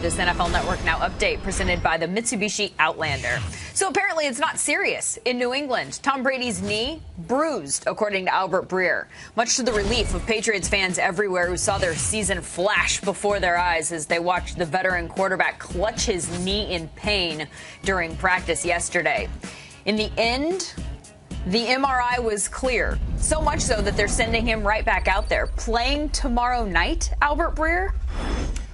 this NFL Network Now update presented by the Mitsubishi Outlander. So apparently it's not serious in New England. Tom Brady's knee bruised, according to Albert Breer, much to the relief of Patriots fans everywhere who saw their season flash before their eyes as they watched the veteran quarterback clutch his knee in pain during practice yesterday. In the end, the MRI was clear, so much so that they're sending him right back out there. Playing tomorrow night, Albert Breer?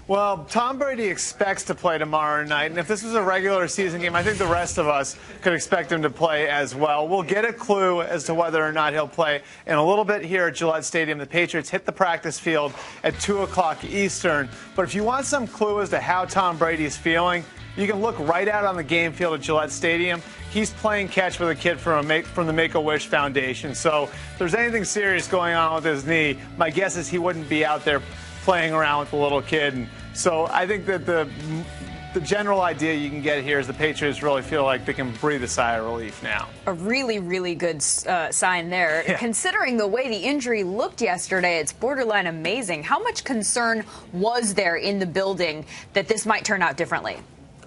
Well, Tom Brady expects to play tomorrow night, and if this was a regular season game, I think the rest of us could expect him to play as well. We'll get a clue as to whether or not he'll play in a little bit here at Gillette Stadium. The Patriots hit the practice field at 2 o'clock Eastern. But if you want some clue as to how Tom Brady's feeling, you can look right out on the game field at Gillette Stadium. He's playing catch with a kid from the Make-A-Wish Foundation. So if there's anything serious going on with his knee, my guess is he wouldn't be out there playing around with the little kid. And so I think that the general idea you can get here is the Patriots really feel like they can breathe a sigh of relief now. A really, really good sign there. Yeah. Considering the way the injury looked yesterday, it's borderline amazing. How much concern was there in the building that this might turn out differently?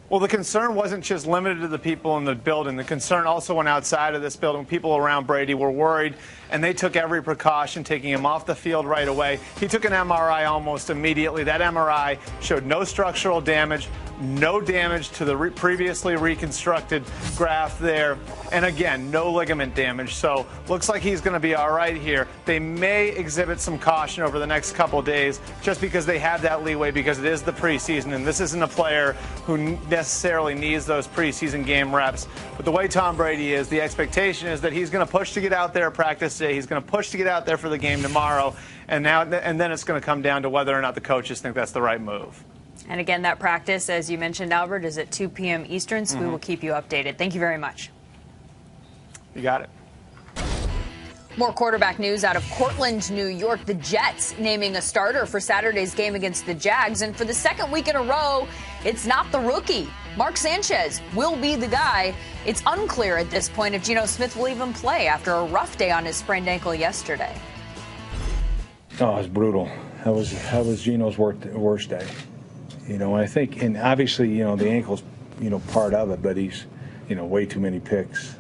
Well, the concern wasn't just limited to the people in the building. The concern also went outside of this building. People around Brady were worried, and they took every precaution, taking him off the field right away. He took an MRI almost immediately. That MRI showed no structural damage, no damage to the previously reconstructed graft there, and again, no ligament damage. So looks like he's going to be all right here. They may exhibit some caution over the next couple days just because they have that leeway, because it is the preseason, and this isn't a player who necessarily needs those preseason game reps. But the way Tom Brady is, the expectation is that he's going to push to get out there at practice today. He's going to push to get out there for the game tomorrow, and then it's going to come down to whether or not the coaches think that's the right move. And again, that practice, as you mentioned, Albert, is at 2 p.m. Eastern, so we will keep you updated. Thank you very much. You got it. More quarterback news out of Cortland, New York. The Jets naming a starter for Saturday's game against the Jags. And for the second week in a row, it's not the rookie. Mark Sanchez will be the guy. It's unclear at this point if Geno Smith will even play after a rough day on his sprained ankle yesterday. Oh, it was brutal. That was Geno's worst day. You know, I think, and obviously, you know, the ankle's, you know, part of it, but he's, you know, way too many picks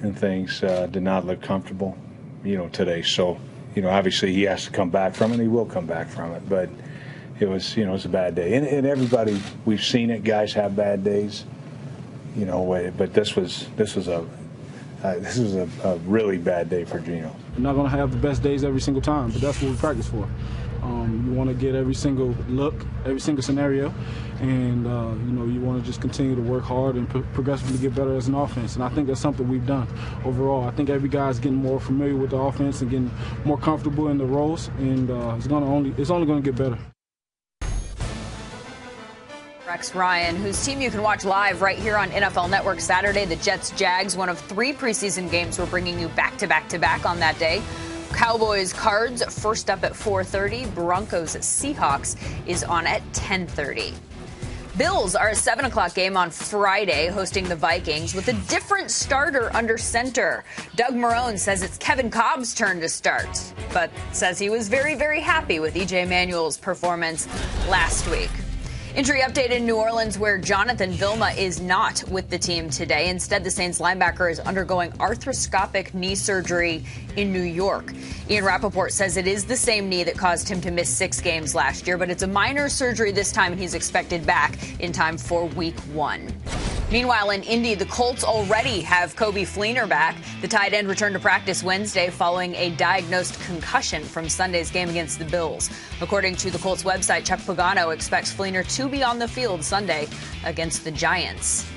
and things, did not look comfortable, you know, today. So, you know, obviously he has to come back from it, and he will come back from it. But it was, you know, it's a bad day. And everybody, we've seen it, guys have bad days, you know, but this was a really bad day for Geno. We're not going to have the best days every single time, but that's what we practice for. You want to get every single look, every single scenario, and you know, you want to just continue to work hard and progressively get better as an offense. And I think that's something we've done overall. I think every guy's getting more familiar with the offense and getting more comfortable in the roles, and it's only going to get better. Rex Ryan, whose team you can watch live right here on NFL Network Saturday, the Jets-Jags, one of 3 preseason games we're bringing you back-to-back-to-back on that day. Cowboys Cards first up at 4:30. Broncos Seahawks is on at 10:30. Bills are a 7 o'clock game on Friday, hosting the Vikings with a different starter under center. Doug Marrone says it's Kevin Cobb's turn to start, but says he was very, very happy with E.J. Manuel's performance last week. Injury update in New Orleans, where Jonathan Vilma is not with the team today. Instead, the Saints linebacker is undergoing arthroscopic knee surgery in New York. Ian Rappaport says it is the same knee that caused him to miss 6 games last year, but it's a minor surgery this time, and he's expected back in time for Week 1. Meanwhile, in Indy, the Colts already have Coby Fleener back. The tight end returned to practice Wednesday following a diagnosed concussion from Sunday's game against the Bills. According to the Colts website, Chuck Pagano expects Fleener to be on the field Sunday against the Giants.